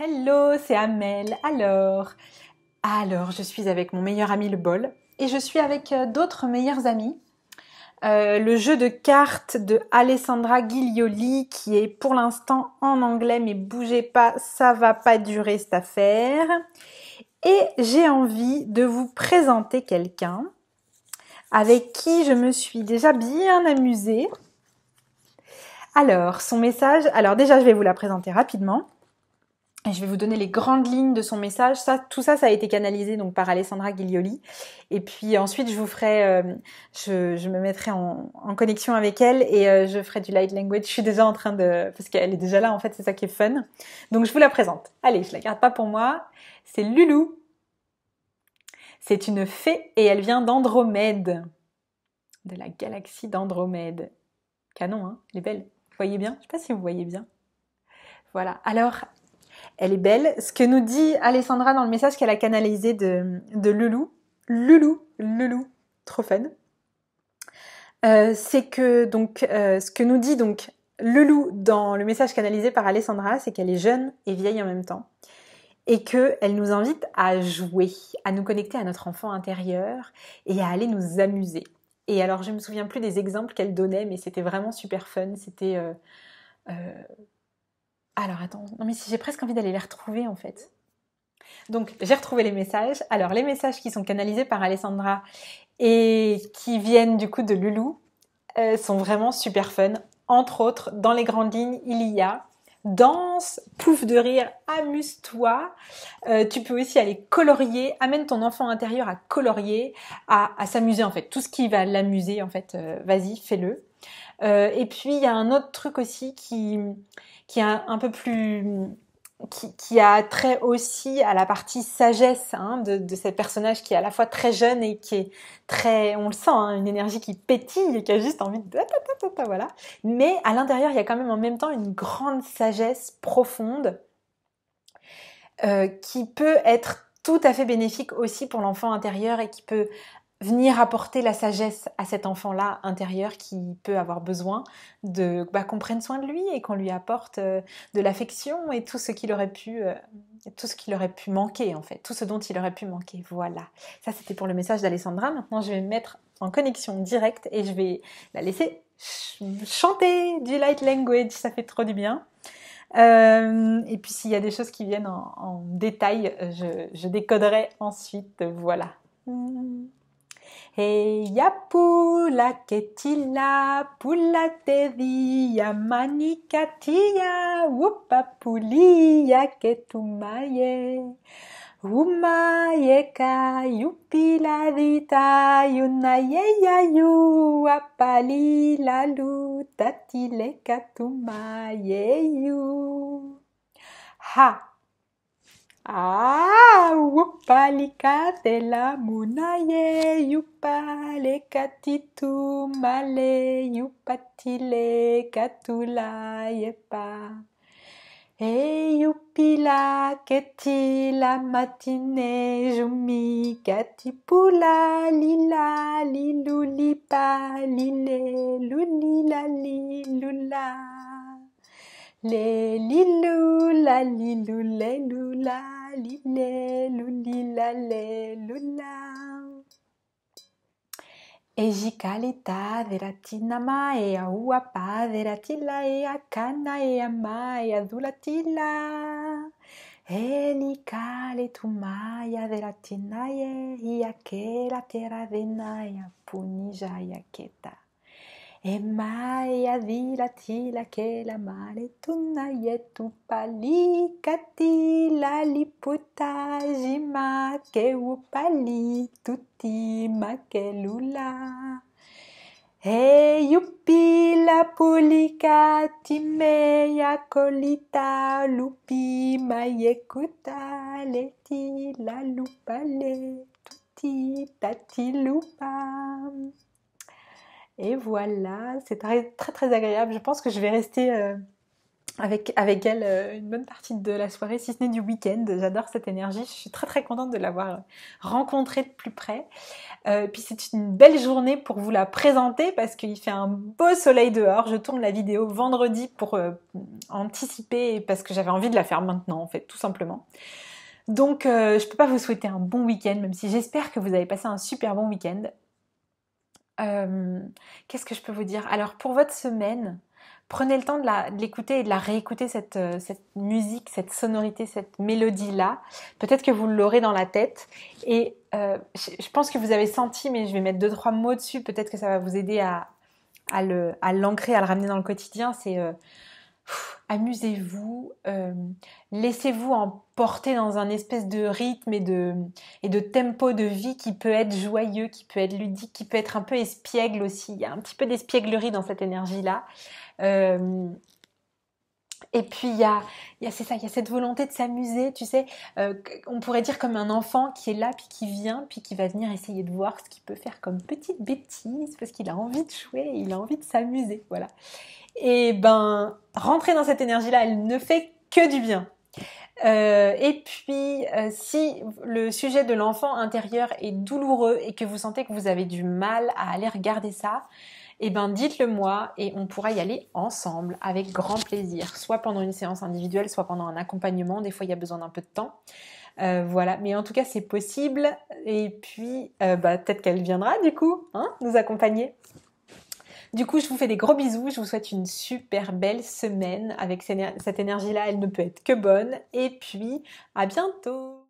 Hello, c'est Amel. Alors, je suis avec mon meilleur ami le bol et je suis avec d'autres meilleurs amis. Le jeu de cartes de Alessandra Ghiglioli qui est pour l'instant en anglais, mais bougez pas, ça va pas durer cette affaire. Et j'ai envie de vous présenter quelqu'un avec qui je me suis déjà bien amusée. Alors, son message, déjà je vais vous la présenter rapidement. Et je vais vous donner les grandes lignes de son message. Tout ça, ça a été canalisé donc par Alessandra Ghiglioli. Et puis ensuite, je vous ferai, je me mettrai en connexion avec elle et je ferai du light language. Je suis déjà en train de, parce qu'elle est déjà là en fait, c'est ça qui est fun. Donc je vous la présente. Allez, je la garde pas pour moi. C'est Loulou. C'est une fée et elle vient d'Andromède, de la galaxie d'Andromède. Canon, hein, elle est belle. Vous voyez bien? Je sais pas si vous voyez bien. Voilà. Alors, elle est belle. Ce que nous dit Alessandra dans le message qu'elle a canalisé de Loulou, trop fun. C'est que donc ce que nous dit donc Loulou dans le message canalisé par Alessandra, c'est qu'elle est jeune et vieille en même temps et qu'elle nous invite à jouer, à nous connecter à notre enfant intérieur et à aller nous amuser. Et alors je me souviens plus des exemples qu'elle donnait, mais c'était vraiment super fun. C'était alors attends, non mais si j'ai presque envie d'aller les retrouver en fait. Donc j'ai retrouvé les messages. Alors les messages qui sont canalisés par Alessandra et qui viennent du coup de Loulou sont vraiment super fun. Entre autres, dans les grandes lignes, il y a danse, pouf de rire, amuse-toi. Tu peux aussi aller colorier, amène ton enfant intérieur à colorier, à s'amuser en fait. Tout ce qui va l'amuser en fait, vas-y, fais-le. Et puis il y a un autre truc aussi qui est un peu plus qui a trait aussi à la partie sagesse hein, de ce personnage qui est à la fois très jeune et qui est très, on le sent, hein, une énergie qui pétille et qui a juste envie de voilà. Mais à l'intérieur, il y a quand même en même temps une grande sagesse profonde qui peut être tout à fait bénéfique aussi pour l'enfant intérieur et qui peut venir apporter la sagesse à cet enfant-là intérieur qui peut avoir besoin de qu'on prenne soin de lui et qu'on lui apporte de l'affection et tout ce qu'il aurait pu manquer en fait, tout ce dont il aurait pu manquer. Voilà. Ça c'était pour le message d'Alessandra. Maintenant je vais me mettre en connexion directe et je vais la laisser chanter du light language. Ça fait trop du bien. Et puis s'il y a des choses qui viennent en détail, je décoderai ensuite. Voilà. Heya pula ketila pula tedia manikatia wupa pulia ketumaye umaye ka yupila dita yunaye yayu apali lalu tatile katumaye yu ha wupalika de la munaye yupale katitu male yupatile katula yepa yupila ketila matine jumi katipula lila lilulipa lile lulila lilula le lilula lilule lula lile lulila le lula Ejikalita deratinama e auapa deratila e akana e ama e adulatila Elikale tumaya deratinaye iakera teradenaya punija yaketa Emaya dilatila que la mare tuna yetu pali katila liputa jima ke upali tuti makelula yupila pulika timeya kolita lupi mayekuta leti la lupale tuti tati lupa. Et voilà, c'est très, très très agréable. Je pense que je vais rester avec elle une bonne partie de la soirée, si ce n'est du week-end. J'adore cette énergie. Je suis très très contente de l'avoir rencontrée de plus près. Puis c'est une belle journée pour vous la présenter parce qu'il fait un beau soleil dehors. Je tourne la vidéo vendredi pour anticiper parce que j'avais envie de la faire maintenant en fait, tout simplement. Donc je peux pas vous souhaiter un bon week-end, même si j'espère que vous avez passé un super bon week-end. Qu'est-ce que je peux vous dire? Alors pour votre semaine, prenez le temps de l'écouter et de la réécouter, cette musique, cette sonorité, cette mélodie-là. Peut-être que vous l'aurez dans la tête. Et je pense que vous avez senti, mais je vais mettre 2-3 mots dessus. Peut-être que ça va vous aider à l'ancrer, à le ramener dans le quotidien. C'est amusez-vous, laissez-vous emporter dans un espèce de rythme et de tempo de vie qui peut être joyeux, qui peut être ludique, qui peut être un peu espiègle aussi. Il y a un petit peu d'espièglerie dans cette énergie-là. Et puis c'est ça, il y a cette volonté de s'amuser, tu sais, on pourrait dire comme un enfant qui est là, puis qui vient, puis qui va venir essayer de voir ce qu'il peut faire comme petite bêtise, parce qu'il a envie de jouer, il a envie de s'amuser, voilà. Et ben, rentrer dans cette énergie-là, elle ne fait que du bien. Et puis, si le sujet de l'enfant intérieur est douloureux et que vous sentez que vous avez du mal à aller regarder ça, eh ben dites-le moi et on pourra y aller ensemble avec grand plaisir, soit pendant une séance individuelle, soit pendant un accompagnement. Des fois, il y a besoin d'un peu de temps. Voilà, mais en tout cas, c'est possible. Et puis, peut-être qu'elle viendra du coup, nous accompagner. Du coup, je vous fais des gros bisous. Je vous souhaite une super belle semaine avec cette énergie-là. Elle ne peut être que bonne. Et puis, à bientôt!